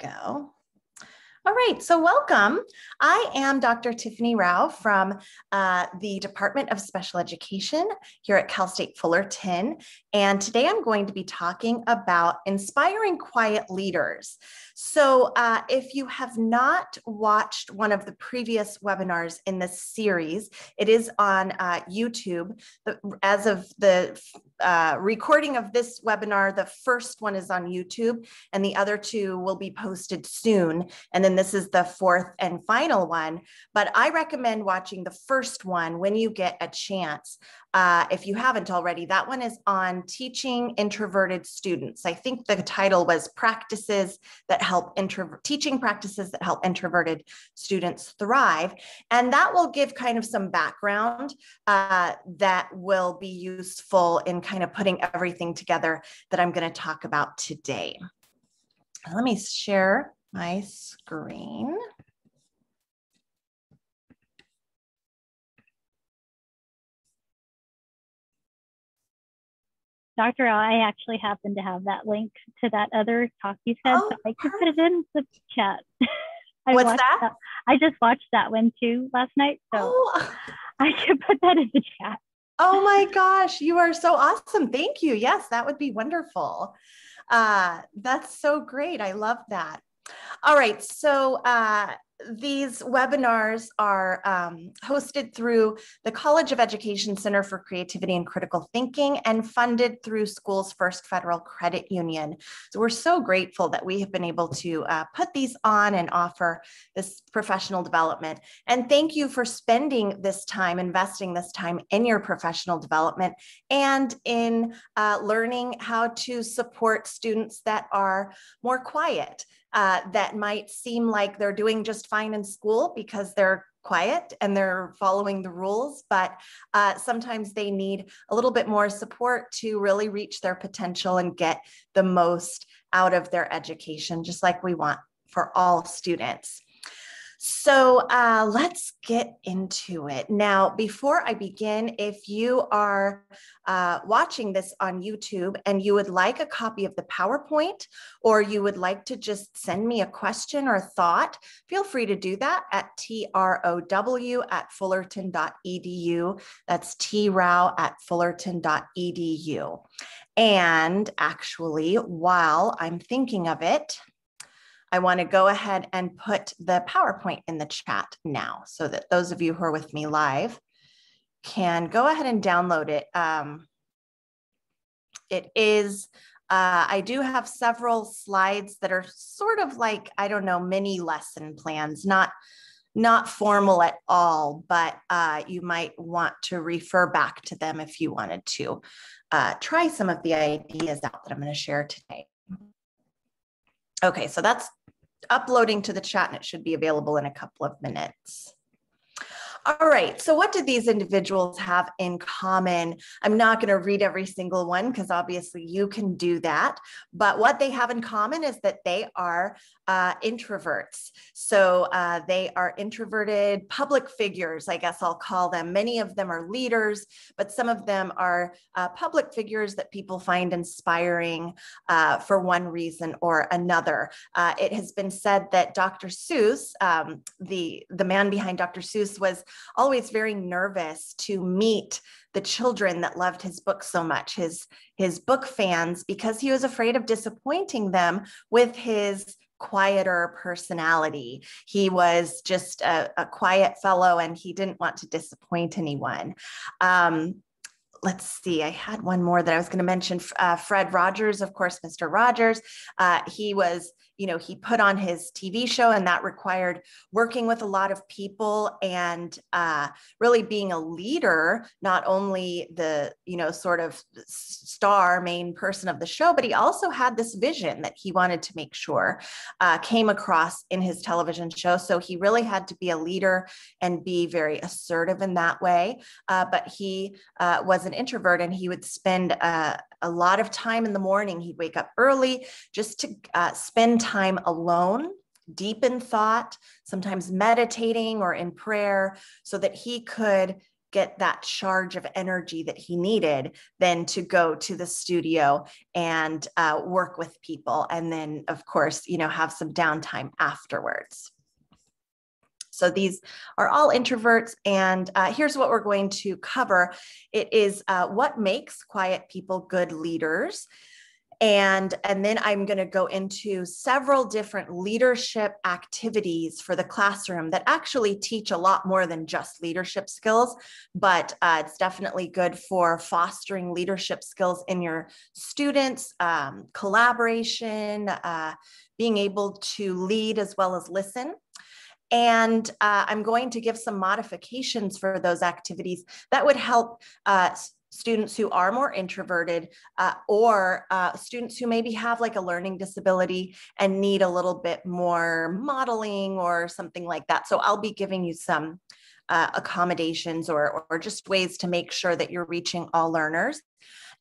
go. All right, so welcome. I am Dr. Tiffany Rao from the Department of Special Education here at Cal State Fullerton. And today I'm going to be talking about inspiring quiet leaders. So if you have not watched one of the previous webinars in this series, it is on YouTube. As of the recording of this webinar, the first one is on YouTube and the other two will be posted soon. And then this is the fourth and final one, but I recommend watching the first one when you get a chance. If you haven't already, that one is on teaching introverted students. I think the title was practices that help teaching practices that help introverted students thrive. And that will give kind of some background that will be useful in kind of putting everything together that I'm going to talk about today. Let me share my screen. Dr. Al, I actually happen to have that link to that other talk you said, so I could put it in the chat. What's that? I just watched that one too last night, so I could put that in the chat. Oh my gosh, you are so awesome. Thank you. Yes, that would be wonderful. That's so great. I love that. All right, so these webinars are hosted through the College of Education Center for Creativity and Critical Thinking and funded through Schools First Federal Credit Union. So we're so grateful that we have been able to put these on and offer this professional development. And thank you for spending this time, investing this time in your professional development and in learning how to support students that are more quiet. That might seem like they're doing just fine in school because they're quiet and they're following the rules, but sometimes they need a little bit more support to really reach their potential and get the most out of their education, just like we want for all students. So let's get into it. Now, before I begin, if you are watching this on YouTube and you would like a copy of the PowerPoint, or you would like to just send me a question or a thought, feel free to do that at trow@fullerton.edu. That's trow@fullerton.edu. And actually, while I'm thinking of it, I want to go ahead and put the PowerPoint in the chat now so that those of you who are with me live can go ahead and download it. I do have several slides that are sort of like, I don't know, mini lesson plans, not formal at all, but you might want to refer back to them if you wanted to try some of the ideas out that I'm going to share today. Okay, so that's uploading to the chat and it should be available in a couple of minutes. All right, so what did these individuals have in common? I'm not going to read every single one because obviously you can do that, but what they have in common is that they are introverts. So they are introverted public figures, I guess I'll call them. Many of them are leaders, but some of them are public figures that people find inspiring for one reason or another. It has been said that Dr. Seuss, the man behind Dr. Seuss, was always very nervous to meet the children that loved his book so much, his book fans, because he was afraid of disappointing them with his quieter personality. He was just a quiet fellow and he didn't want to disappoint anyone. Let's see, I had one more that I was going to mention. Fred Rogers, of course, Mr. Rogers. He was, he put on his TV show and that required working with a lot of people and really being a leader, not only the, sort of star main person of the show, but he also had this vision that he wanted to make sure came across in his television show. So he really had to be a leader and be very assertive in that way. But he was an introvert and he would spend a lot of time in the morning. He'd wake up early just to spend time alone, deep in thought, sometimes meditating or in prayer, so that he could get that charge of energy that he needed then to go to the studio and work with people. And then, of course, have some downtime afterwards. So these are all introverts, and here's what we're going to cover. It is what makes quiet people good leaders. And then I'm going to go into several different leadership activities for the classroom that actually teach a lot more than just leadership skills, but it's definitely good for fostering leadership skills in your students, collaboration, being able to lead as well as listen. And I'm going to give some modifications for those activities that would help students who are more introverted or students who maybe have like a learning disability and need a little bit more modeling or something like that. So I'll be giving you some accommodations or just ways to make sure that you're reaching all learners.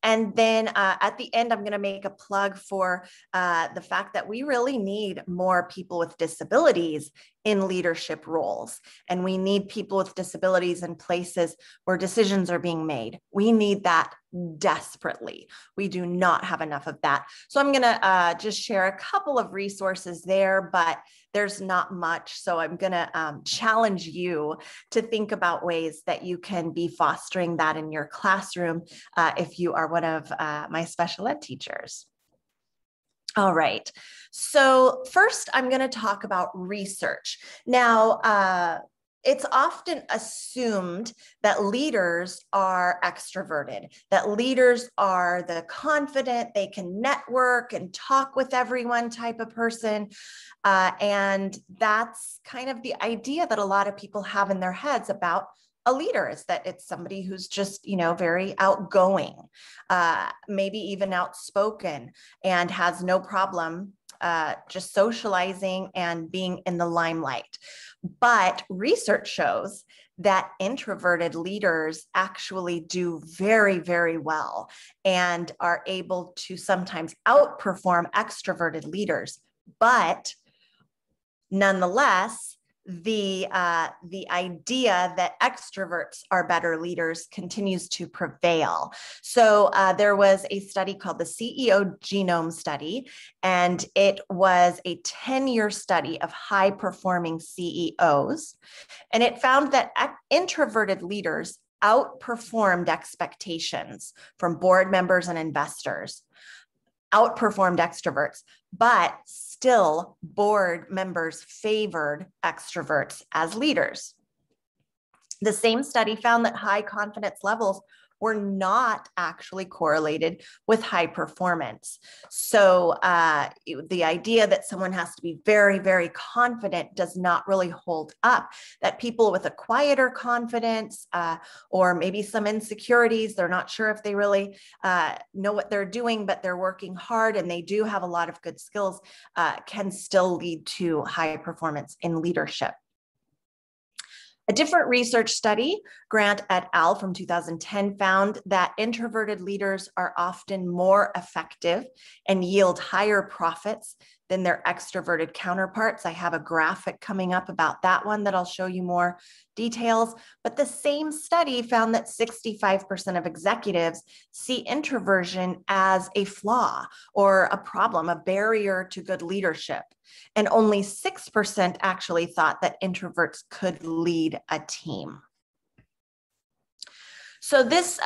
And then at the end, I'm going to make a plug for the fact that we really need more people with disabilities in leadership roles. And we need people with disabilities in places where decisions are being made. We need that desperately. We do not have enough of that. So I'm going to just share a couple of resources there, but there's not much. So I'm going to challenge you to think about ways that you can be fostering that in your classroom if you are one of my special ed teachers. All right. So first, I'm going to talk about research. Now, it's often assumed that leaders are extroverted, that leaders are the confident, they can network and talk with everyone type of person. And that's kind of the idea that a lot of people have in their heads about a leader, is that it's somebody who's just, very outgoing, maybe even outspoken, and has no problem just socializing and being in the limelight. But research shows that introverted leaders actually do very, very well and are able to sometimes outperform extroverted leaders. But nonetheless, the idea that extroverts are better leaders continues to prevail. So there was a study called the CEO Genome Study, and it was a 10-year study of high-performing CEOs. And it found that introverted leaders outperformed expectations from board members and investors, outperformed extroverts, but still board members favored extroverts as leaders. The same study found that high confidence levels were not actually correlated with high performance. So the idea that someone has to be very, very confident does not really hold up. That people with a quieter confidence or maybe some insecurities, they're not sure if they really know what they're doing, but they're working hard and they do have a lot of good skills, can still lead to high performance in leadership. A different research study, Grant et al. From 2010, found that introverted leaders are often more effective and yield higher profits than their extroverted counterparts. I have a graphic coming up about that one that I'll show you more details. But the same study found that 65% of executives see introversion as a flaw or a problem, a barrier to good leadership. And only 6% actually thought that introverts could lead a team. So this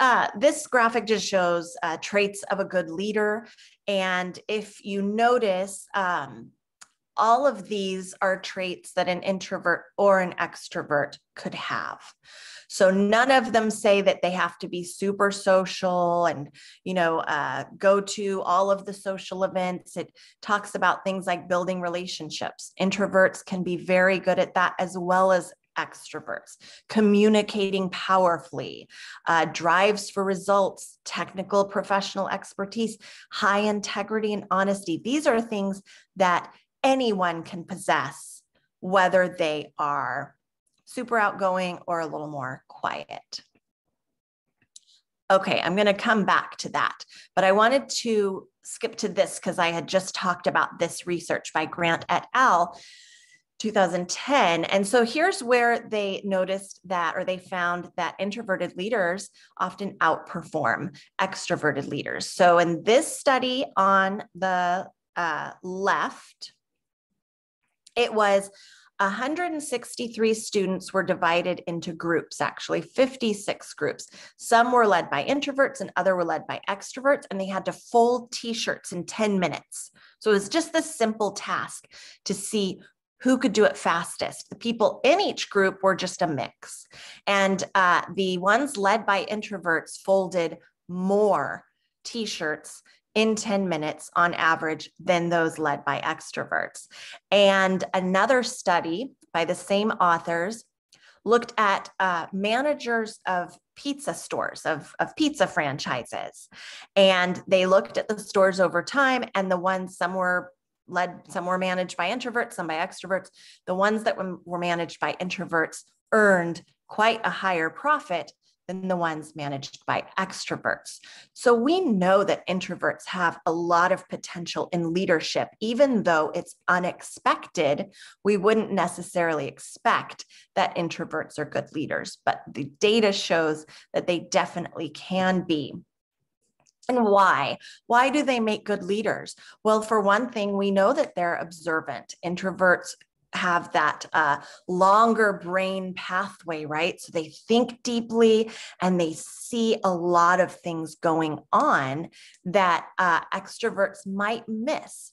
graphic just shows traits of a good leader. And if you notice, all of these are traits that an introvert or an extrovert could have. So none of them say that they have to be super social and, go to all of the social events. It talks about things like building relationships. Introverts can be very good at that as well as extroverts, communicating powerfully, drives for results, technical professional expertise, high integrity and honesty. These are things that anyone can possess, whether they are super outgoing or a little more quiet. Okay, I'm going to come back to that, but I wanted to skip to this because I had just talked about this research by Grant et al. 2010. And so here's where they noticed that, or they found that introverted leaders often outperform extroverted leaders. So in this study on the left, it was 163 students were divided into groups, actually 56 groups. Some were led by introverts and other were led by extroverts, and they had to fold t-shirts in 10 minutes. So it was just this simple task to see who could do it fastest. The people in each group were just a mix. And the ones led by introverts folded more t-shirts in 10 minutes on average than those led by extroverts. And another study by the same authors looked at managers of pizza stores, of pizza franchises. And they looked at the stores over time, and the ones, some were managed by introverts, some by extroverts. The ones that were managed by introverts earned quite a higher profit than the ones managed by extroverts. So we know that introverts have a lot of potential in leadership, even though it's unexpected. We wouldn't necessarily expect that introverts are good leaders, but the data shows that they definitely can be. And why? Why do they make good leaders? Well, for one thing, we know that they're observant. Introverts have that longer brain pathway, right? So they think deeply and they see a lot of things going on that extroverts might miss.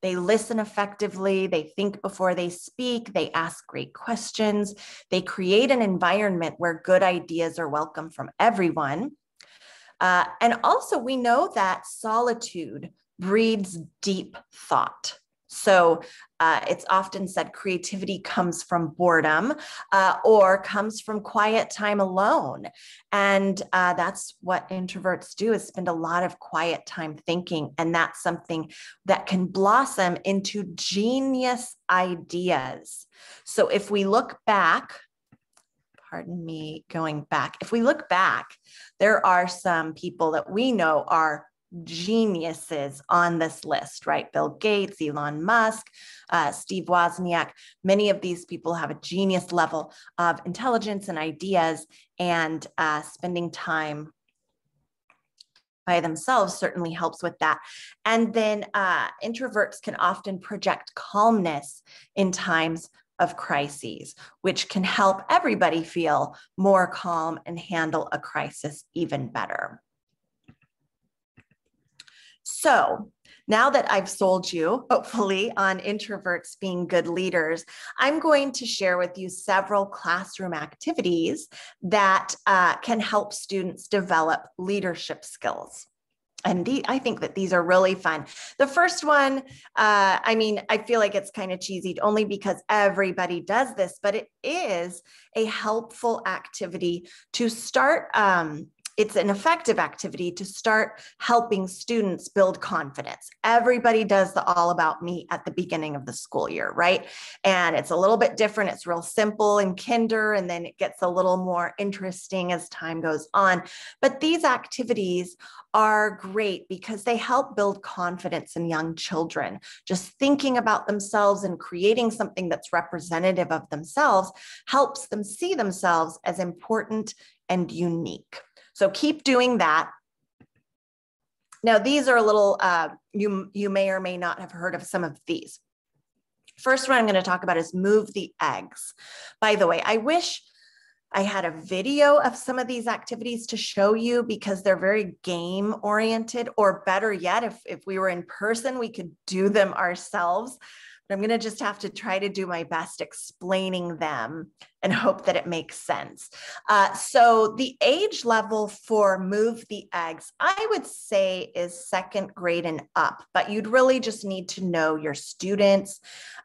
They listen effectively, they think before they speak, they ask great questions, they create an environment where good ideas are welcome from everyone. And also we know that solitude breeds deep thought. So it's often said creativity comes from boredom or comes from quiet time alone. And that's what introverts do, is spend a lot of quiet time thinking. And that's something that can blossom into genius ideas. So if we look back, pardon me, going back. If we look back, there are some people that we know are geniuses on this list, right? Bill Gates, Elon Musk, Steve Wozniak. Many of these people have a genius level of intelligence and ideas, and spending time by themselves certainly helps with that. And then introverts can often project calmness in times of crises, which can help everybody feel more calm and handle a crisis even better. So now that I've sold you, hopefully, on introverts being good leaders, I'm going to share with you several classroom activities that can help students develop leadership skills. And I think that these are really fun. The first one, I feel like it's kind of cheesy only because everybody does this, but it is a helpful activity to start. It's an effective activity to start helping students build confidence. Everybody does the all about me at the beginning of the school year, right? And it's a little bit different. It's real simple in kinder, and then it gets a little more interesting as time goes on. But these activities are great because they help build confidence in young children. Just thinking about themselves and creating something that's representative of themselves helps them see themselves as important and unique. So keep doing that. Now, these are a little, you may or may not have heard of some of these. First one I'm going to talk about is move the eggs. By the way, I wish I had a video of some of these activities to show you because they're very game oriented, or better yet, if we were in person, we could do them ourselves. But I'm going to just have to try to do my best explaining them and hope that it makes sense. So the age level for move the eggs, I would say, is second grade and up, but you'd really just need to know your students.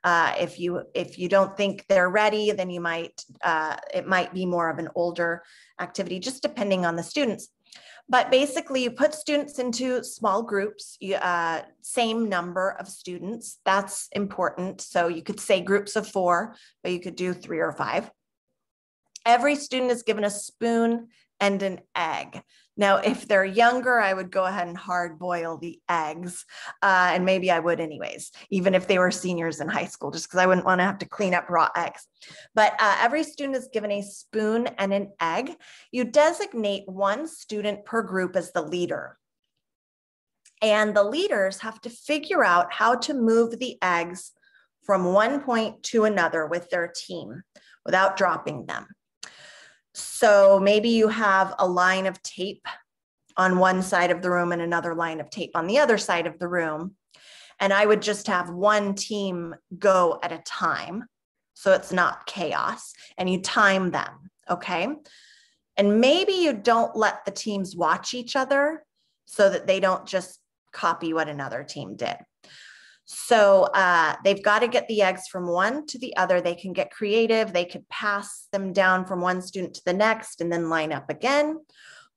If you don't think they're ready, then it might be more of an older activity, just depending on the students. But basically, you put students into small groups, same number of students. That's important. So you could say groups of 4, but you could do 3 or 5. Every student is given a spoon and an egg. Now, if they're younger, I would go ahead and hard boil the eggs. And maybe I would anyways, even if they were seniors in high school, just because I wouldn't want to have to clean up raw eggs. But every student is given a spoon and an egg. You designate one student per group as the leader. And the leaders have to figure out how to move the eggs from one point to another with their team without dropping them. So maybe you have a line of tape on one side of the room and another line of tape on the other side of the room. And I would just have one team go at a time, so it's not chaos, and you time them, okay? And maybe you don't let the teams watch each other so that they don't just copy what another team did. So they've got to get the eggs from one to the other. They can get creative. They could pass them down from one student to the next and then line up again.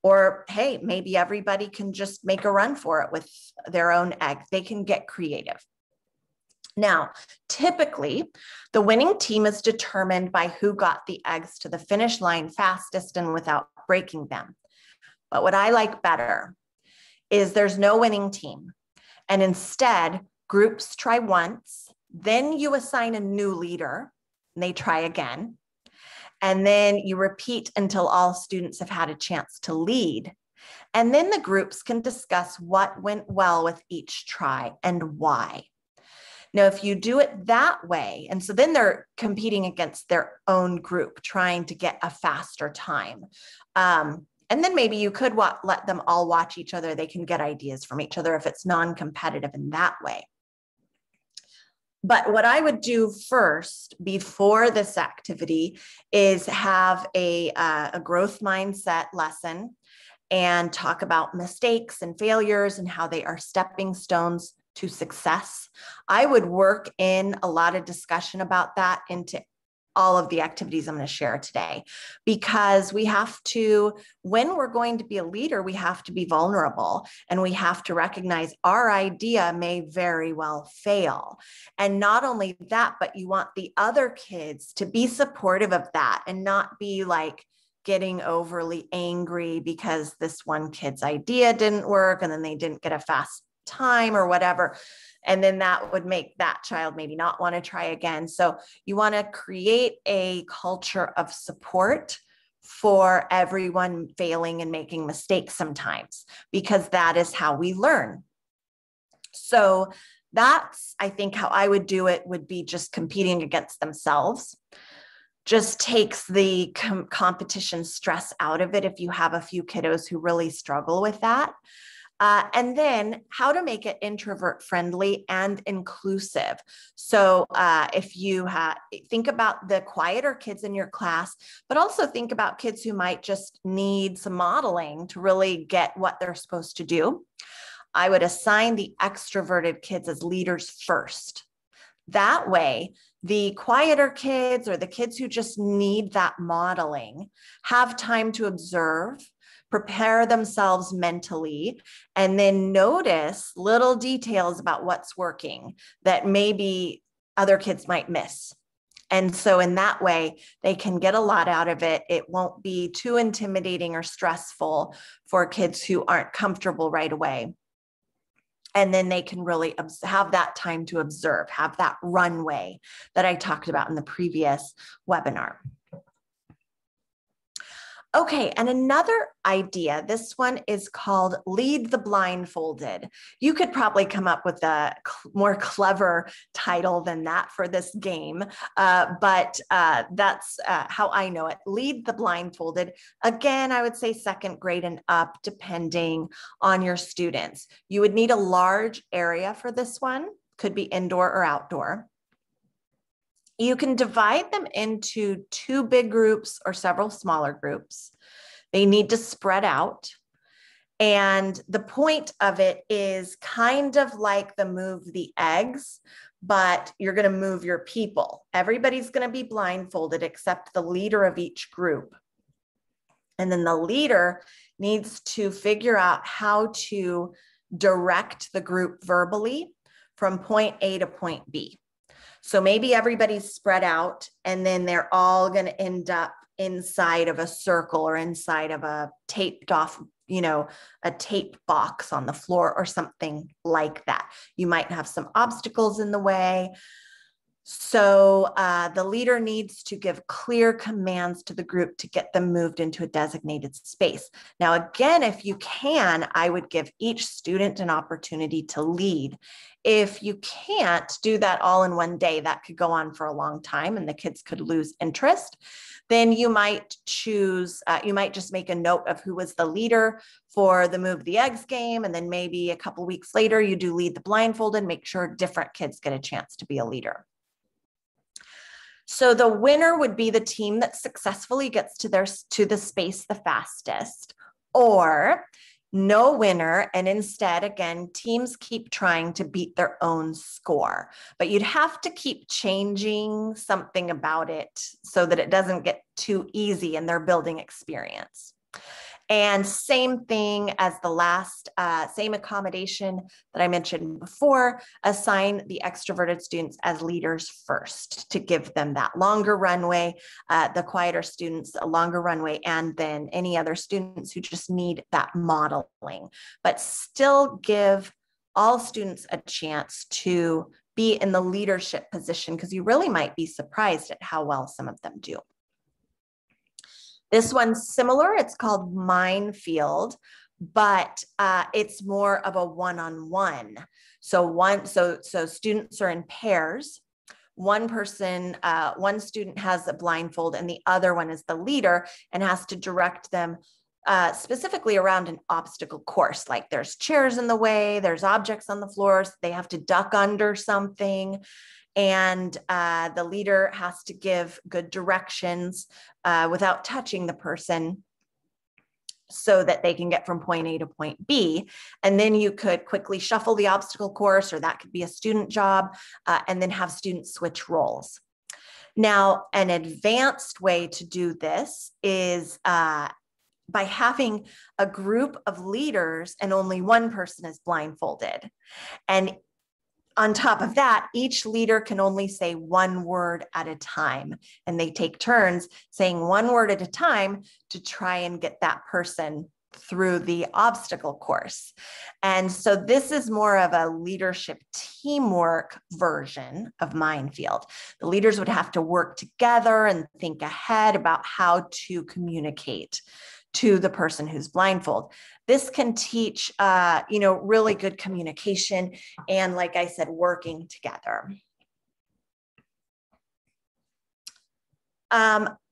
Or, hey, maybe everybody can just make a run for it with their own egg. They can get creative. Now, typically, the winning team is determined by who got the eggs to the finish line fastest and without breaking them. But what I like better is there's no winning team. And instead, groups try once, then you assign a new leader, and they try again. And then you repeat until all students have had a chance to lead. And then the groups can discuss what went well with each try and why. Now, if you do it that way, and so then they're competing against their own group, trying to get a faster time. And then maybe you could let them all watch each other. They can get ideas from each other if it's non-competitive in that way. But what I would do first before this activity is have a growth mindset lesson and talk about mistakes and failures and how they are stepping stones to success. I would work in a lot of discussion about that into all of the activities I'm going to share today, because we have to, when we're going to be a leader, we have to be vulnerable and we have to recognize our idea may very well fail. And not only that, but you want the other kids to be supportive of that and not be like getting overly angry because this one kid's idea didn't work and then they didn't get a fast time or whatever. And then that would make that child maybe not want to try again. So you want to create a culture of support for everyone failing and making mistakes sometimes, because that is how we learn. So that's, I think, how I would do it would be just competing against themselves. Just takes the competition stress out of it if you have a few kiddos who really struggle with that. And then how to make it introvert friendly and inclusive. So if you think about the quieter kids in your class, but also think about kids who might just need some modeling to really get what they're supposed to do. I would assign the extroverted kids as leaders first. That way, the quieter kids or the kids who just need that modeling have time to observe, prepare themselves mentally, and then notice little details about what's working that maybe other kids might miss. And so in that way, they can get a lot out of it. It won't be too intimidating or stressful for kids who aren't comfortable right away. And then they can really have that time to observe, have that runway that I talked about in the previous webinar. Okay, and another idea, this one is called Lead the Blindfolded. You could probably come up with a more clever title than that for this game, but that's how I know it. Lead the Blindfolded. Again, I would say second grade and up, depending on your students. You would need a large area for this one, could be indoor or outdoor. You can divide them into 2 big groups or several smaller groups. They need to spread out. And the point of it is kind of like the move the eggs, but you're going to move your people. Everybody's going to be blindfolded except the leader of each group. And then the leader needs to figure out how to direct the group verbally from point A to point B. So maybe everybody's spread out and then they're all going to end up inside of a circle or inside of a taped off, a tape box on the floor or something like that. You might have some obstacles in the way. So the leader needs to give clear commands to the group to get them moved into a designated space. Now, again, if you can, I would give each student an opportunity to lead. If you can't do that all in one day, that could go on for a long time and the kids could lose interest. Then you might choose, you might just make a note of who was the leader for the Move the Eggs game. And then maybe a couple weeks later, you do lead the blindfold and make sure different kids get a chance to be a leader. So the winner would be the team that successfully gets to the space the fastest, or no winner. And instead, again, teams keep trying to beat their own score, but you'd have to keep changing something about it so that it doesn't get too easy in their building experience. And same thing as the last, same accommodation that I mentioned before, assign the extroverted students as leaders first to give them that longer runway, the quieter students a longer runway, and then any other students who just need that modeling, but still give all students a chance to be in the leadership position, because you really might be surprised at how well some of them do. This one's similar. It's called Minefield, but it's more of a one-on-one. So students are in pairs. One student has a blindfold and the other one is the leader and has to direct them specifically around an obstacle course. Like there's chairs in the way, there's objects on the floors, they have to duck under something. And the leader has to give good directions without touching the person so that they can get from point A to point B. And then you could quickly shuffle the obstacle course, or that could be a student job, and then have students switch roles. Now, an advanced way to do this is by having a group of leaders and only one person is blindfolded. And on top of that, each leader can only say one word at a time, and they take turns saying one word at a time to try and get that person through the obstacle course. And so this is more of a leadership teamwork version of Minefield. The leaders would have to work together and think ahead about how to communicate to the person who's blindfold. This can teach, really good communication and, like I said, working together.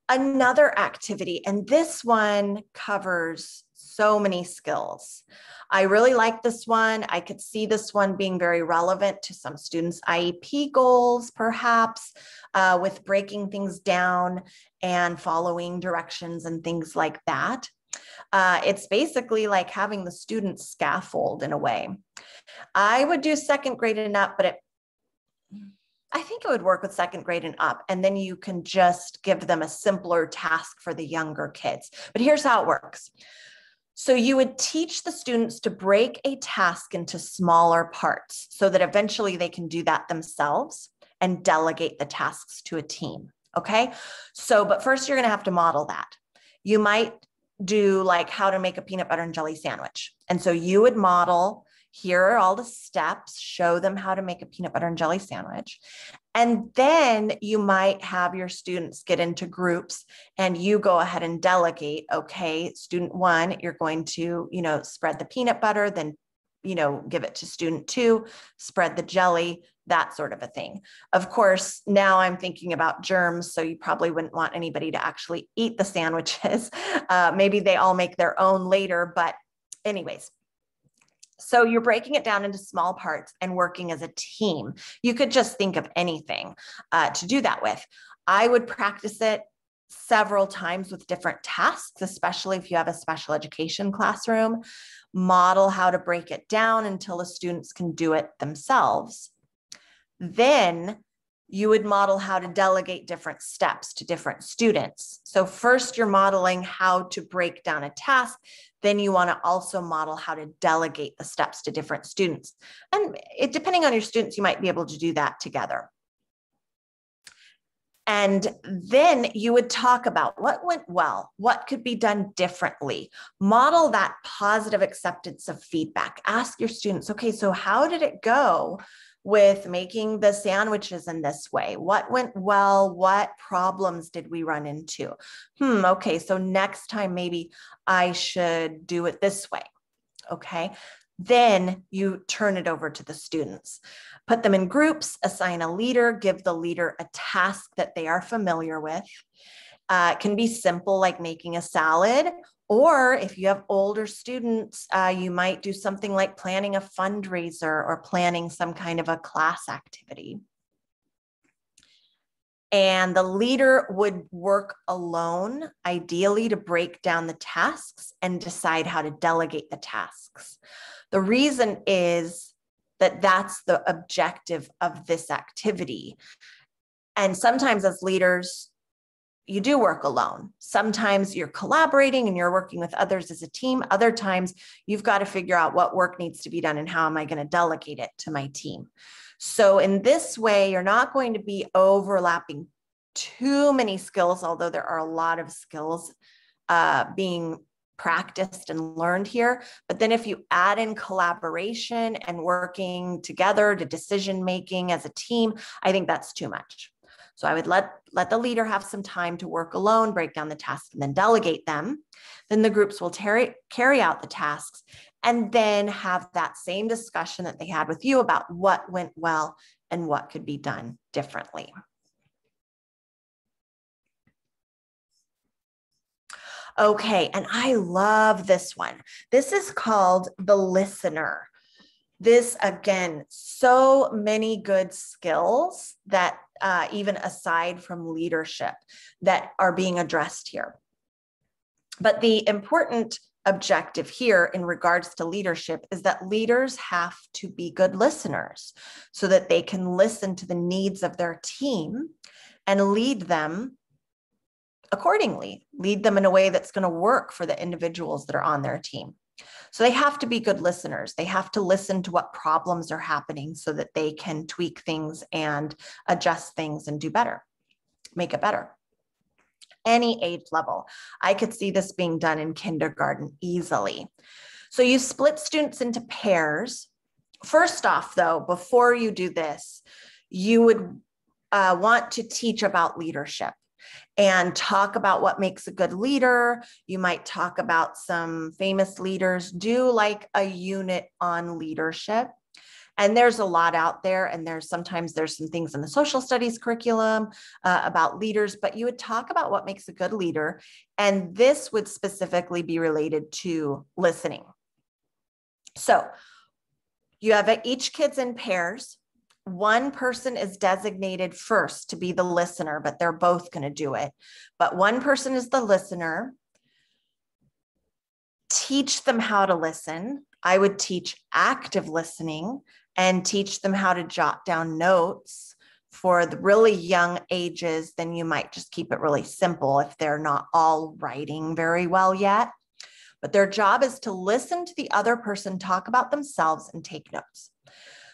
Another activity, and this one covers so many skills. I really like this one. I could see this one being very relevant to some students' IEP goals, perhaps, with breaking things down and following directions and things like that. It's basically like having the students scaffold in a way. I would do second grade and up, but I think it would work with second grade and up, and then you can just give them a simpler task for the younger kids. But here's how it works. So you would teach the students to break a task into smaller parts so that eventually they can do that themselves and delegate the tasks to a team. Okay. So, but first you're going to have to model that. You might do like how to make a peanut butter and jelly sandwich. And so you would model, here are all the steps, show them how to make a peanut butter and jelly sandwich. And then you might have your students get into groups and you go ahead and delegate, okay, student one, you're going to, spread the peanut butter, then, give it to student two, spread the jelly, that sort of a thing. Of course, now I'm thinking about germs, so you probably wouldn't want anybody to actually eat the sandwiches. Maybe they all make their own later, but anyways. So you're breaking it down into small parts and working as a team. You could just think of anything to do that with. I would practice it several times with different tasks, especially if you have a special education classroom. Model how to break it down until the students can do it themselves. Then you would model how to delegate different steps to different students. So first you're modeling how to break down a task. Then you want to also model how to delegate the steps to different students. And depending on your students, you might be able to do that together. And then you would talk about what went well, what could be done differently, model that positive acceptance of feedback. Ask your students, okay, so how did it go with making the sandwiches in this way? What went well? What problems did we run into? Okay, so next time maybe I should do it this way. Okay, then you turn it over to the students. Put them in groups, assign a leader, give the leader a task that they are familiar with. It can be simple, like making a salad, or if you have older students, you might do something like planning a fundraiser or planning some kind of a class activity. And the leader would work alone, ideally, to break down the tasks and decide how to delegate the tasks. The reason is that that's the objective of this activity. And sometimes as leaders, you do work alone. Sometimes you're collaborating and you're working with others as a team. Other times you've got to figure out what work needs to be done and how am I going to delegate it to my team. So in this way, you're not going to be overlapping too many skills, although there are a lot of skills being practiced and learned here. But then if you add in collaboration and working together to decision making as a team, I think that's too much. So I would let the leader have some time to work alone, break down the tasks, and then delegate them. Then the groups will carry out the tasks and then have that same discussion that they had with you about what went well and what could be done differently. Okay, and I love this one. This is called the listener. This, again, so many good skills that even aside from leadership that are being addressed here. But the important objective here in regards to leadership is that leaders have to be good listeners so that they can listen to the needs of their team and lead them accordingly, lead them in a way that's going to work for the individuals that are on their team. So they have to be good listeners. They have to listen to what problems are happening so that they can tweak things and adjust things and do better, make it better. Any age level. I could see this being done in kindergarten easily. So you split students into pairs. First off, though, before you do this, you would want to teach about leadership and talk about what makes a good leader. You might talk about some famous leaders, do like a unit on leadership. And there's a lot out there, and sometimes there's some things in the social studies curriculum about leaders, but you would talk about what makes a good leader. And this would specifically be related to listening. So you have each kid's in pairs. One person is designated first to be the listener, but they're both going to do it. But one person is the listener. Teach them how to listen. I would teach active listening and teach them how to jot down notes. For the really young ages, then you might just keep it really simple if they're not all writing very well yet. But their job is to listen to the other person talk about themselves and take notes.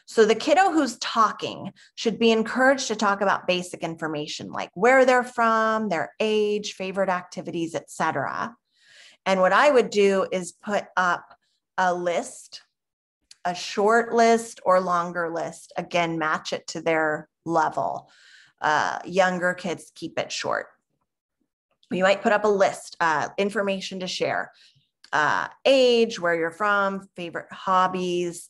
So the kiddo who's talking should be encouraged to talk about basic information like where they're from, their age, favorite activities, etc. And what I would do is put up a list, a short list or longer list. Again, match it to their level. Younger kids, keep it short. You might put up a list, information to share, age, where you're from, favorite hobbies,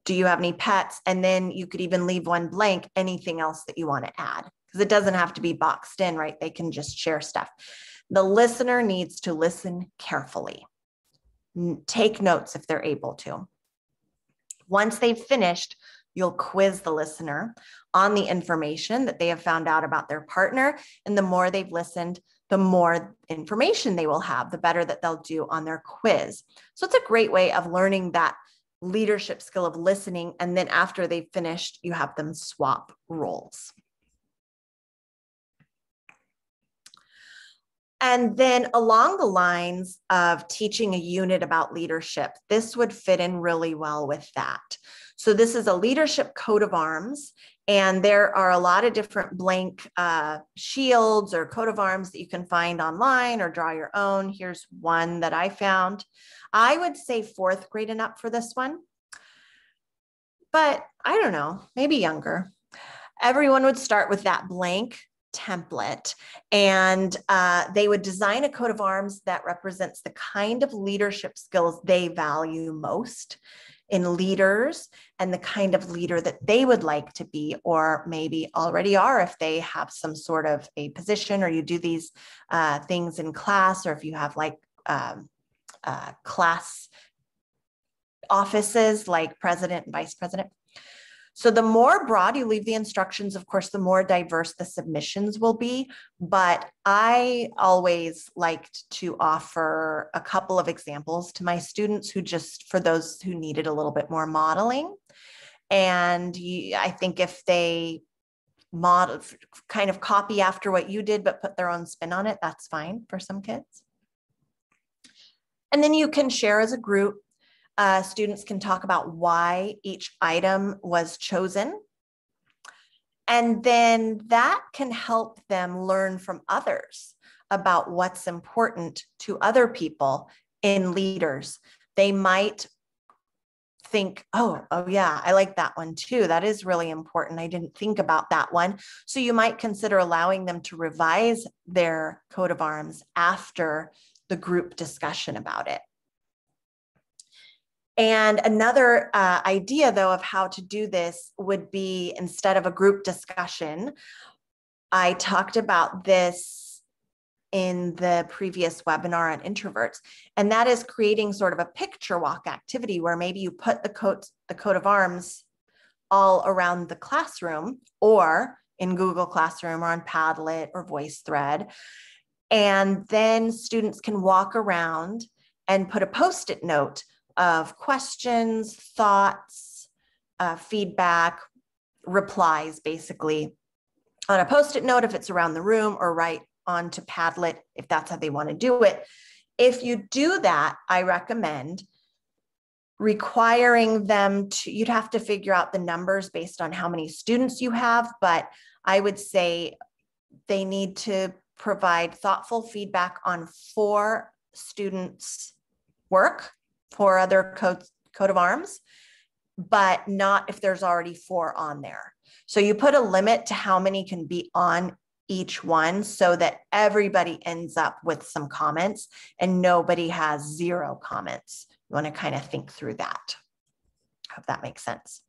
do you have any pets? And then you could even leave one blank, anything else that you want to add, because it doesn't have to be boxed in, right? They can just share stuff. The listener needs to listen carefully. Take notes if they're able to. Once they've finished, you'll quiz the listener on the information that they have found out about their partner. And the more they've listened, the more information they will have, the better that they'll do on their quiz. So it's a great way of learning that leadership skill of listening. And then after they've finished, you have them swap roles. And then along the lines of teaching a unit about leadership, this would fit in really well with that. So this is a leadership coat of arms, And there are a lot of different blank shields or coat of arms that you can find online or draw your own. Here's one that I found. I would say 4th grade and up for this one, but I don't know, maybe younger. Everyone would start with that blank template, and they would design a coat of arms that represents the kind of leadership skills they value most in leaders and the kind of leader that they would like to be, or maybe already are if they have some sort of a position, or you do these things in class, or if you have like class offices like president and vice president. So the more broad you leave the instructions, of course, the more diverse the submissions will be. But I always liked to offer a couple of examples to my students who just, for those who needed a little bit more modeling. And I think if they model, kind of copy after what you did, but put their own spin on it, that's fine for some kids. And then you can share as a group. Students can talk about why each item was chosen. And then that can help them learn from others about what's important to other people in leaders. They might think, oh yeah, I like that one too. That is really important. I didn't think about that one. So you might consider allowing them to revise their coat of arms after the group discussion about it. And another idea, though, of how to do this would be, instead of a group discussion, I talked about this in the previous webinar on introverts, and that is creating sort of a picture walk activity where maybe you put the coat of arms all around the classroom, or in Google Classroom, or on Padlet or VoiceThread, and then students can walk around and put a Post-it note of questions, thoughts, feedback, replies, basically, on a Post-it note if it's around the room, or right onto Padlet if that's how they want to do it. If you do that, I recommend requiring them to, you'd have to figure out the numbers based on how many students you have, but I would say they need to provide thoughtful feedback on 4 students' work, 4 other coat of arms, but not if there's already 4 on there. So you put a limit to how many can be on each one so that everybody ends up with some comments and nobody has 0 comments. You want to kind of think through that. I hope that makes sense.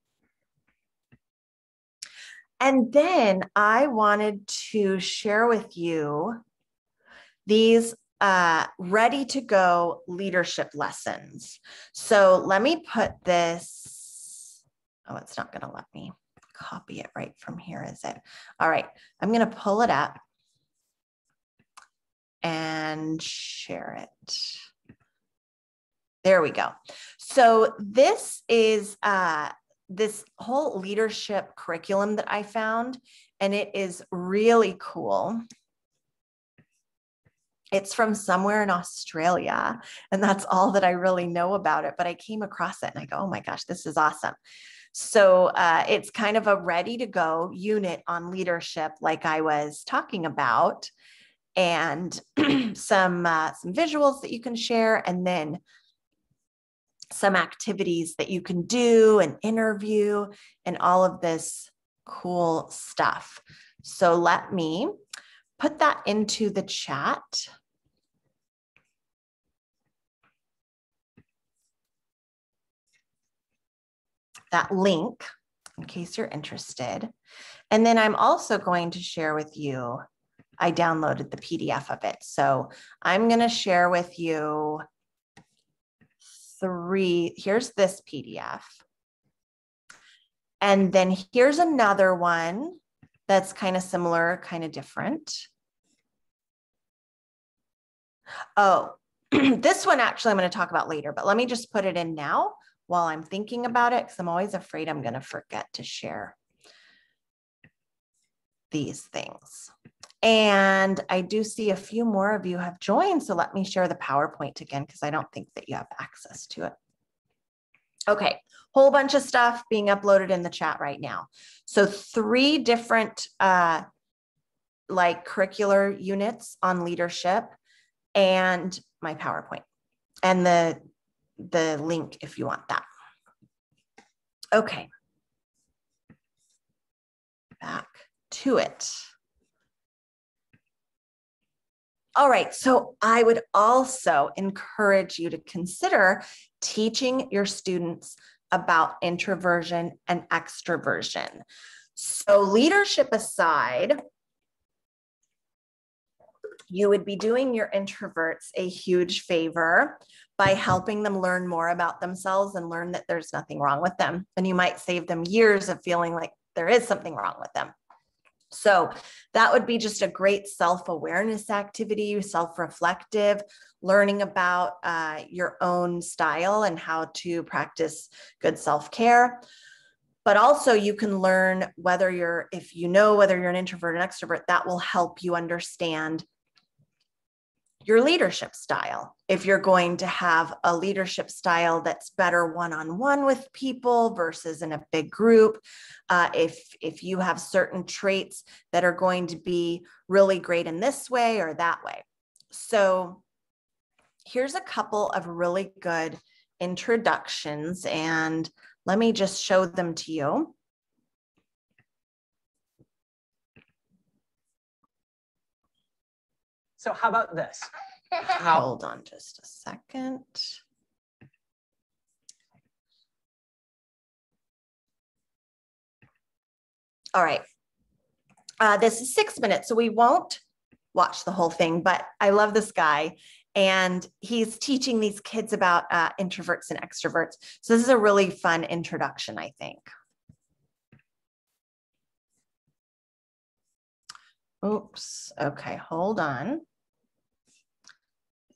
And then I wanted to share with you these ready to go leadership lessons. So let me put this, oh, it's not going to let me copy it right from here, is it? All right, I'm going to pull it up and share it. There we go. So this is this whole leadership curriculum that I found, and it is really cool. It's from somewhere in Australia, and that's all that I really know about it, but I came across it and I go, oh my gosh, this is awesome. So it's kind of a ready to go unit on leadership like I was talking about, and some visuals that you can share, and then some activities that you can do, an interview, and all of this cool stuff. So let me put that into the chat. That link, in case you're interested. And then I'm also going to share with you, I downloaded the PDF of it. So I'm going to share with you 3, here's this PDF. And then here's another one that's kind of similar, kind of different. Oh, this one actually I'm going to talk about later, but let me just put it in now while I'm thinking about it, because I'm always afraid I'm going to forget to share these things. And I do see a few more of you have joined, so let me share the PowerPoint again, because I don't think that you have access to it. Okay, whole bunch of stuff being uploaded in the chat right now. So 3 different like curricular units on leadership and my PowerPoint and the link if you want that. Okay, back to it. All right, so I would also encourage you to consider teaching your students about introversion and extroversion. So leadership aside, you would be doing your introverts a huge favor by helping them learn more about themselves and learn that there's nothing wrong with them. And you might save them years of feeling like there is something wrong with them. So that would be just a great self-awareness activity, self-reflective, learning about your own style and how to practice good self-care. But also you can learn if you know whether you're an introvert or an extrovert, that will help you understand your leadership style. If you're going to have a leadership style that's better one-on-one with people versus in a big group, if you have certain traits that are going to be really great in this way or that way. So here's a couple of really good introductions, and let me just show them to you. So how about this? Hold on just a second. All right. This is 6 minutes, so we won't watch the whole thing, but I love this guy. And he's teaching these kids about introverts and extroverts. So this is a really fun introduction, I think. Oops. Okay, hold on.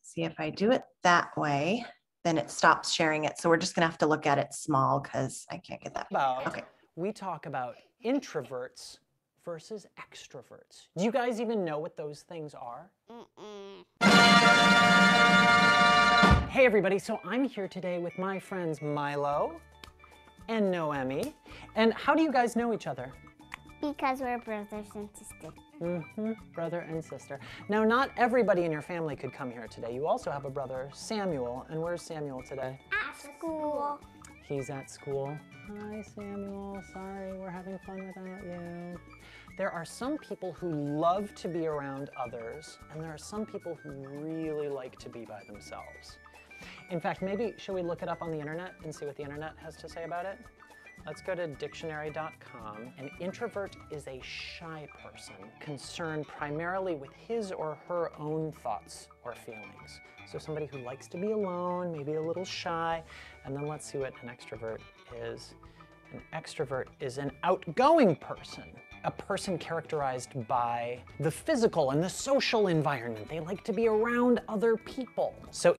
See if I do it that way, then it stops sharing it. So we're just gonna have to look at it small because I can't get that. Okay. We talk about introverts versus extroverts. Do you guys even know what those things are? Hey everybody, so I'm here today with my friends Milo and Noemi. And how do you guys know each other? Because we're brothers and sisters. Brother and sister. Now, not everybody in your family could come here today. You also have a brother, Samuel. And where's Samuel today? At school. He's at school. Hi, Samuel. Sorry, we're having fun without you. There are some people who love to be around others, and there are some people who really like to be by themselves. In fact, maybe should we look it up on the internet and see what the internet has to say about it? Let's go to dictionary.com. An introvert is a shy person concerned primarily with his or her own thoughts or feelings. So somebody who likes to be alone, maybe a little shy. And then let's see what an extrovert is. An extrovert is an outgoing person, a person characterized by the physical and the social environment. They like to be around other people. So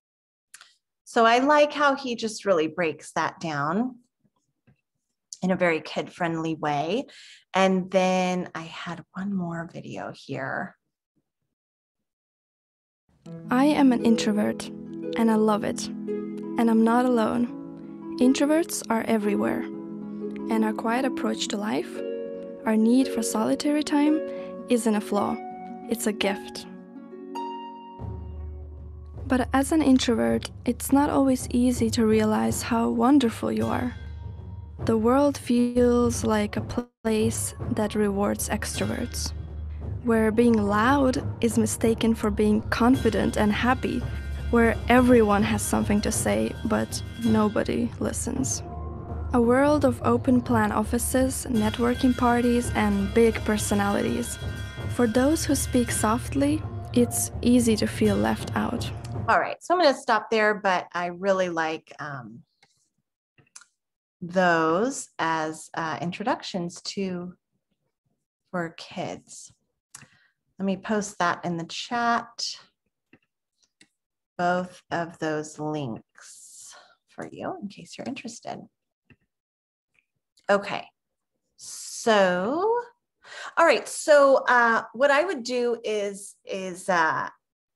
I like how he just really breaks that down in a very kid-friendly way. And then I had one more video here. I am an introvert, and I love it. And I'm not alone. Introverts are everywhere. And our quiet approach to life, our need for solitary time, isn't a flaw. It's a gift. But as an introvert, it's not always easy to realize how wonderful you are. The world feels like a place that rewards extroverts, where being loud is mistaken for being confident and happy, where everyone has something to say, but nobody listens. A world of open-plan offices, networking parties, and big personalities. For those who speak softly, it's easy to feel left out. All right, so I'm going to stop there, but I really like those as introductions for kids. Let me post that in the chat, both of those links for you in case you're interested. Okay, so, all right, so what I would do is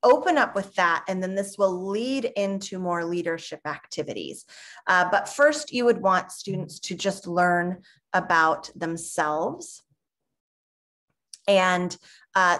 open up with that, and then this will lead into more leadership activities. But first, you would want students to just learn about themselves. And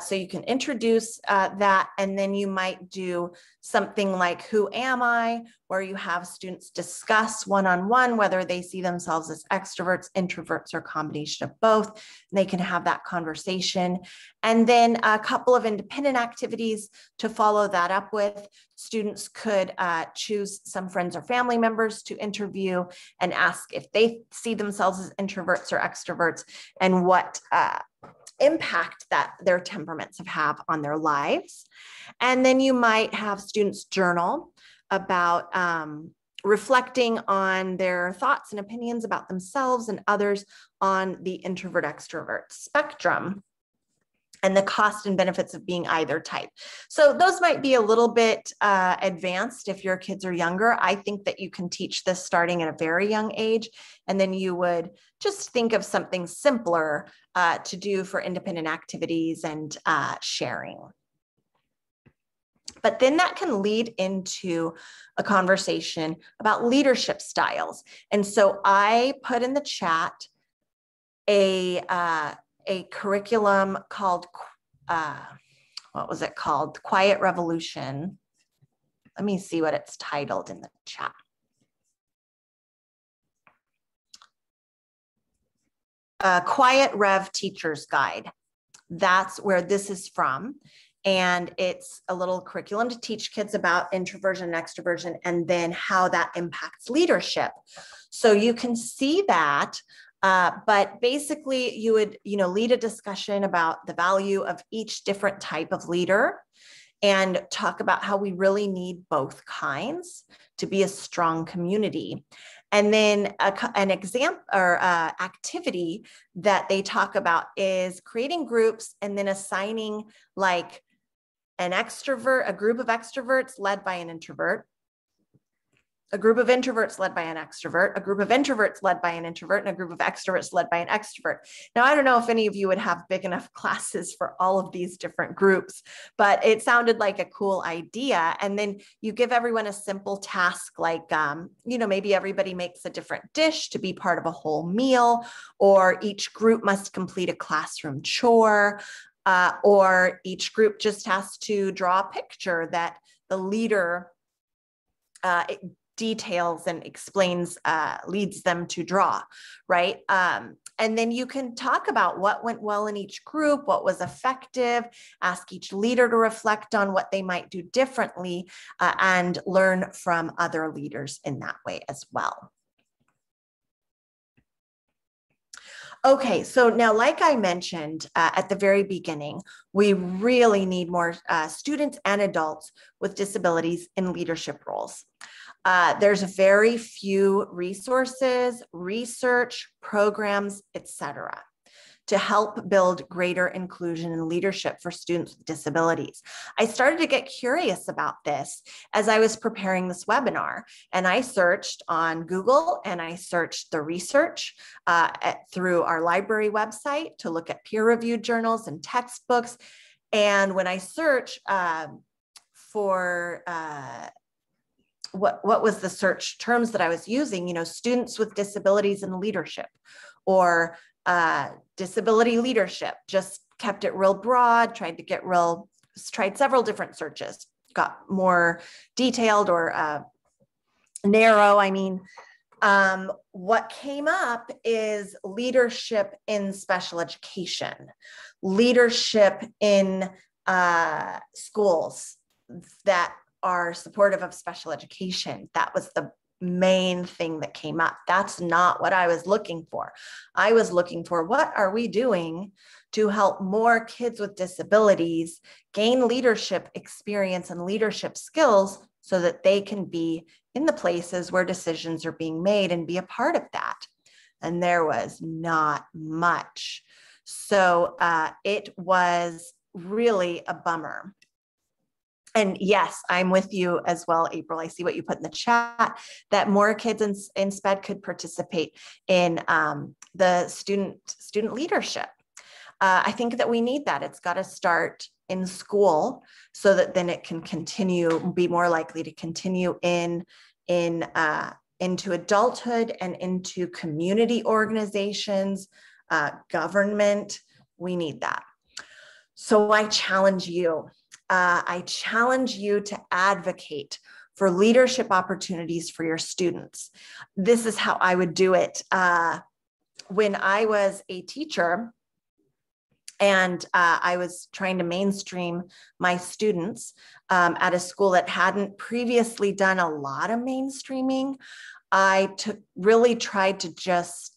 so you can introduce that, and then you might do something like, who am I? Where you have students discuss one-on-one whether they see themselves as extroverts, introverts, or a combination of both. And they can have that conversation. And then a couple of independent activities to follow that up with. Students could choose some friends or family members to interview and ask if they see themselves as introverts or extroverts, and what impact that their temperaments have on their lives. And then you might have students journal about reflecting on their thoughts and opinions about themselves and others on the introvert extrovert spectrum, and the cost and benefits of being either type. So those might be a little bit advanced if your kids are younger. I think that you can teach this starting at a very young age, and then you would just think of something simpler to do for independent activities and sharing. But then that can lead into a conversation about leadership styles. And so I put in the chat a curriculum called, what was it called? Quiet Revolution. Let me see what it's titled in the chat. Quiet Rev Teacher's Guide. That's where this is from. And it's a little curriculum to teach kids about introversion and extroversion, and then how that impacts leadership. So you can see that. But basically you would, lead a discussion about the value of each different type of leader, and talk about how we really need both kinds to be a strong community. And then an example or activity that they talk about is creating groups and then assigning like an extrovert, a group of extroverts led by an introvert, a group of introverts led by an extrovert, a group of introverts led by an introvert, and a group of extroverts led by an extrovert. Now, I don't know if any of you would have big enough classes for all of these different groups, but it sounded like a cool idea. And then you give everyone a simple task, like, maybe everybody makes a different dish to be part of a whole meal, or each group must complete a classroom chore, or each group just has to draw a picture that the leader details and explains, leads them to draw, right? And then you can talk about what went well in each group, what was effective, ask each leader to reflect on what they might do differently, and learn from other leaders in that way as well. Okay, so now, like I mentioned at the very beginning, we really need more students and adults with disabilities in leadership roles. There's very few resources, research, programs, etc., to help build greater inclusion and leadership for students with disabilities. I started to get curious about this as I was preparing this webinar, and I searched on Google, and I searched the research through our library website to look at peer-reviewed journals and textbooks. And when I search for what was the search terms that I was using, students with disabilities in leadership, or disability leadership, just kept it real broad, tried several different searches, got more detailed or narrow. What came up is leadership in special education, leadership in schools that are supportive of special education. That was the main thing that came up. That's not what I was looking for. I was looking for, what are we doing to help more kids with disabilities gain leadership experience and leadership skills so that they can be in the places where decisions are being made and be a part of that? And there was not much. So it was really a bummer. And yes, I'm with you as well, April. I see what you put in the chat, that more kids in SPED could participate in the student leadership. I think that we need that. It's got to start in school so that then it can continue, be more likely to continue into adulthood and into community organizations, government. We need that. So I challenge you. I challenge you to advocate for leadership opportunities for your students. This is how I would do it. When I was a teacher and I was trying to mainstream my students at a school that hadn't previously done a lot of mainstreaming, I really tried to just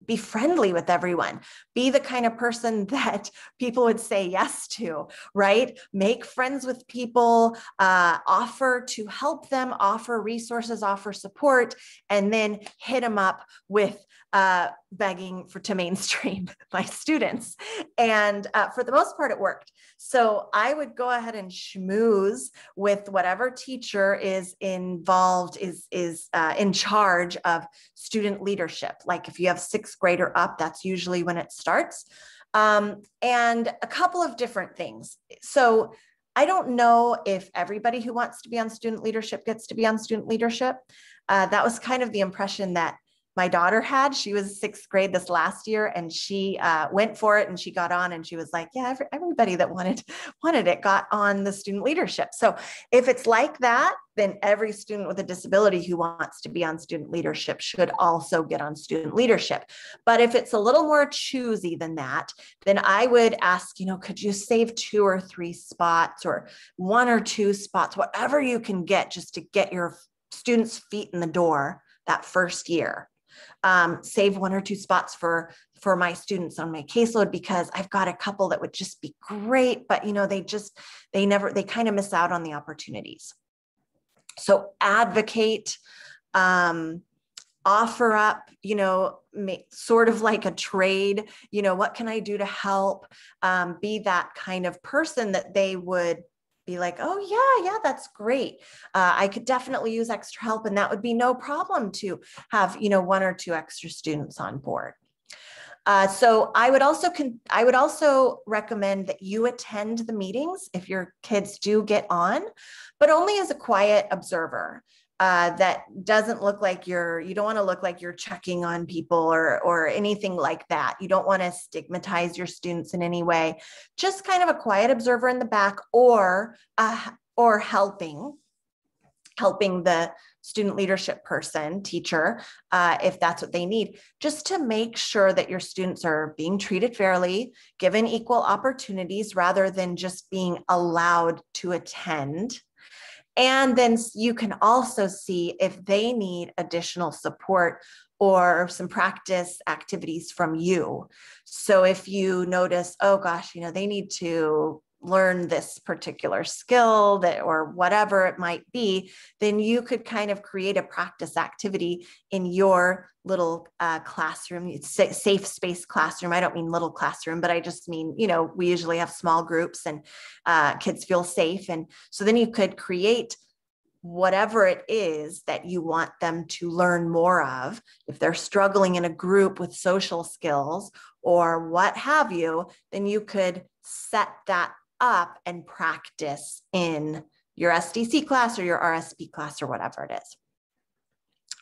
be friendly with everyone, be the kind of person that people would say yes to, right? Make friends with people, offer to help them, offer resources, offer support, and then hit them up with begging to mainstream my students. And for the most part, it worked. So I would go ahead and schmooze with whatever teacher is involved, is in charge of student leadership. Like if you have sixth grader up, that's usually when it starts. And a couple of different things. So I don't know if everybody who wants to be on student leadership gets to be on student leadership. That was kind of the impression that my daughter had. She was sixth grade this last year, and she went for it, and she got on, and she was like, yeah, everybody that wanted it got on the student leadership. So if it's like that, then every student with a disability who wants to be on student leadership should also get on student leadership. But if it's a little more choosy than that, then I would ask, could you save 2 or 3 spots or 1 or 2 spots, whatever you can get, just to get your students' feet in the door that first year. Save 1 or 2 spots for my students on my caseload, because I've got a couple that would just be great, but they kind of miss out on the opportunities. So advocate, offer up, sort of like a trade, what can I do to help? Be that kind of person that they would be like, oh yeah, that's great. I could definitely use extra help, and that would be no problem to have, 1 or 2 extra students on board. So I would also recommend that you attend the meetings if your kids do get on, but only as a quiet observer. That doesn't look like you don't want to look like you're checking on people or anything like that. You don't want to stigmatize your students in any way. Just kind of a quiet observer in the back, or helping the student leadership person, teacher, if that's what they need, just to make sure that your students are being treated fairly, given equal opportunities rather than just being allowed to attend. And then you can also see if they need additional support or some practice activities from you. So if you notice, oh gosh, they need to learn this particular skill or whatever it might be, then you could kind of create a practice activity in your little classroom. It's safe space classroom. I don't mean little classroom, but I just mean, we usually have small groups and kids feel safe. And so then you could create whatever it is that you want them to learn more of. If they're struggling in a group with social skills or what have you, then you could set that up and practice in your SDC class or your RSP class or whatever it is.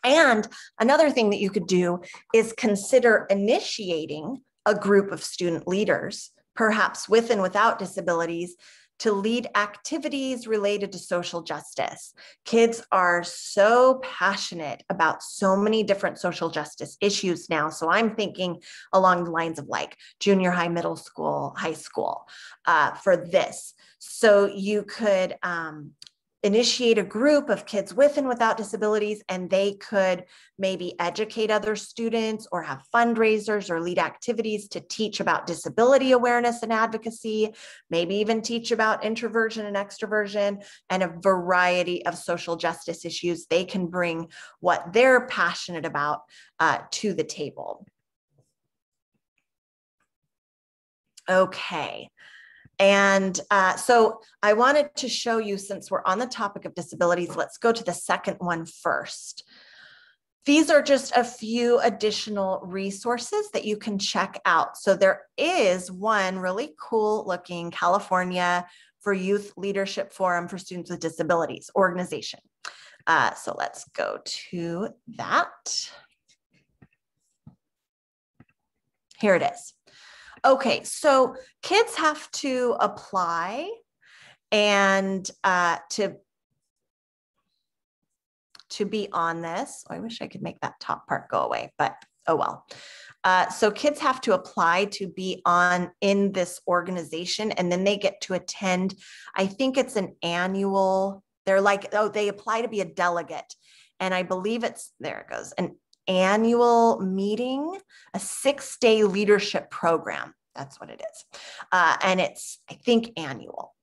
And another thing that you could do is consider initiating a group of student leaders, perhaps with and without disabilities, to lead activities related to social justice. Kids are so passionate about so many different social justice issues now. So I'm thinking along the lines of like junior high, middle school, high school for this. So you could initiate a group of kids with and without disabilities, and they could maybe educate other students or have fundraisers or lead activities to teach about disability awareness and advocacy, maybe even teach about introversion and extroversion and a variety of social justice issues. They can bring what they're passionate about to the table. Okay. And so I wanted to show you, since we're on the topic of disabilities, let's go to the second one first. these are just a few additional resources that you can check out. So there is one really cool looking California for Youth Leadership Forum for Students with Disabilities organization. So let's go to that. Here it is. Okay, so kids have to apply and to be on this. Oh, I wish I could make that top part go away, but oh well. So kids have to apply to be in this organization, and then they get to attend, I think it's an annual, they're like, oh, they apply to be a delegate. And I believe it's, there it goes, an annual meeting, a 6-day leadership program. That's what it is. And it's, I think, annual.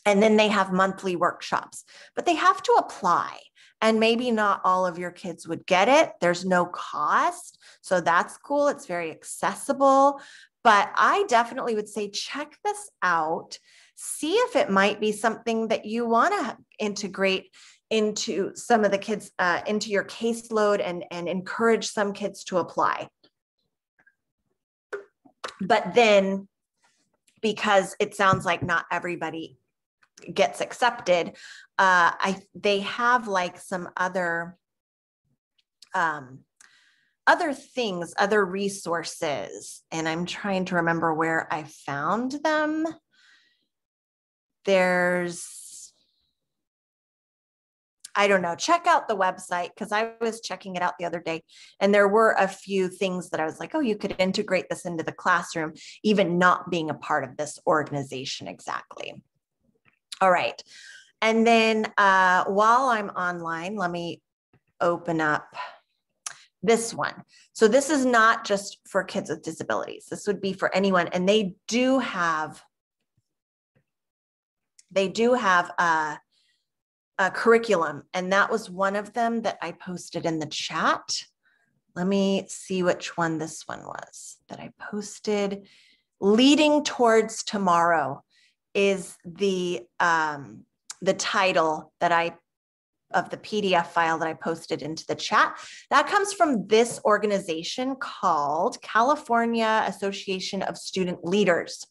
And then they have monthly workshops, but they have to apply. And maybe not all of your kids would get it. There's no cost. So that's cool. It's very accessible. But I definitely would say check this out. See if it might be something that you want to integrate into some of the kids, into your caseload, and encourage some kids to apply. But then, because it sounds like not everybody gets accepted, they have like some other things, other resources, and I'm trying to remember where I found them. I don't know, check out the website, because I was checking it out the other day, and there were a few things that I was like, oh, you could integrate this into the classroom, even not being a part of this organization exactly. All right. And then while I'm online, let me open up this one. So this is not just for kids with disabilities. This would be for anyone. And they do have a curriculum. And that was one of them that I posted in the chat. Let me see which one this one was that I posted. Leading Towards Tomorrow is the title of the PDF file that I posted into the chat. That comes from this organization called California Association of Student Leaders.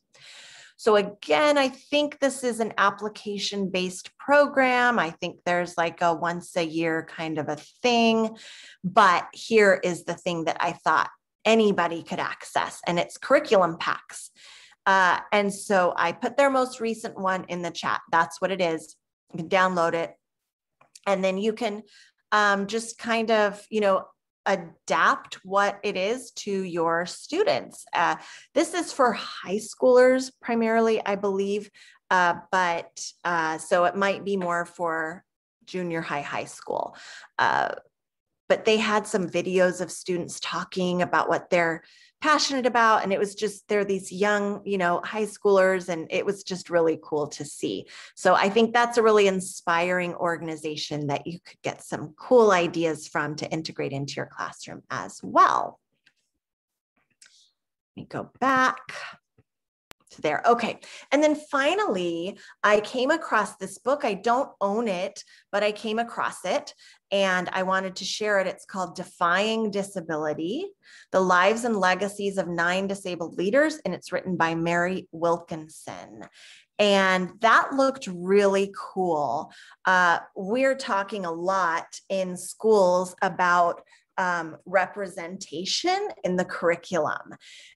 So again, I think this is an application-based program. I think there's like a once a year kind of a thing, but here is the thing that I thought anybody could access, and it's curriculum packs. And so I put their most recent one in the chat. That's what it is. You can download it. And then you can just kind of, adapt what it is to your students. This is for high schoolers primarily, I believe. But so it might be more for junior high school. But they had some videos of students talking about what they're passionate about. And it was just, they're these young, high schoolers, and it was just really cool to see. So I think that's a really inspiring organization that you could get some cool ideas from to integrate into your classroom as well. Let me go back to there. Okay. And then finally, I came across this book. I don't own it, but I came across it and I wanted to share it. It's called Defying Disability: The Lives and Legacies of 9 Disabled Leaders, and it's written by Mary Wilkinson. And that looked really cool. We're talking a lot in schools about representation in the curriculum.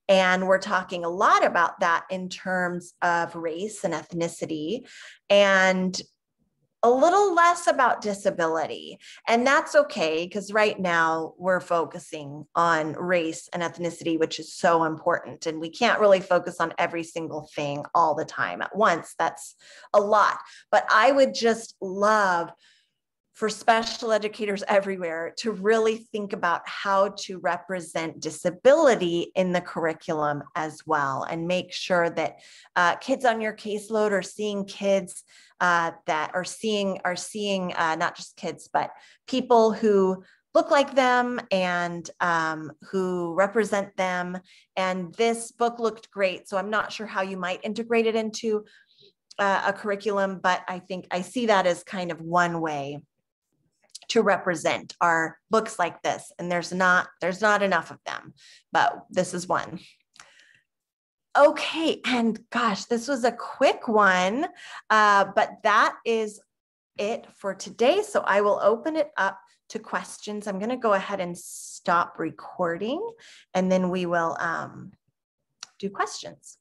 And we're talking a lot about that in terms of race and ethnicity, and a little less about disability. And that's okay, because right now we're focusing on race and ethnicity, which is so important. And we can't really focus on every single thing all the time at once. That's a lot. But I would just love for special educators everywhere to really think about how to represent disability in the curriculum as well, and make sure that kids on your caseload are seeing kids that are seeing not just kids, but people who look like them and who represent them. And this book looked great. So I'm not sure how you might integrate it into a curriculum, but I think I see that as kind of one way to represent are books like this. And there's not enough of them, but this is one. Okay, and gosh, this was a quick one, but that is it for today. So I will open it up to questions. I'm going to go ahead and stop recording, and then we will do questions.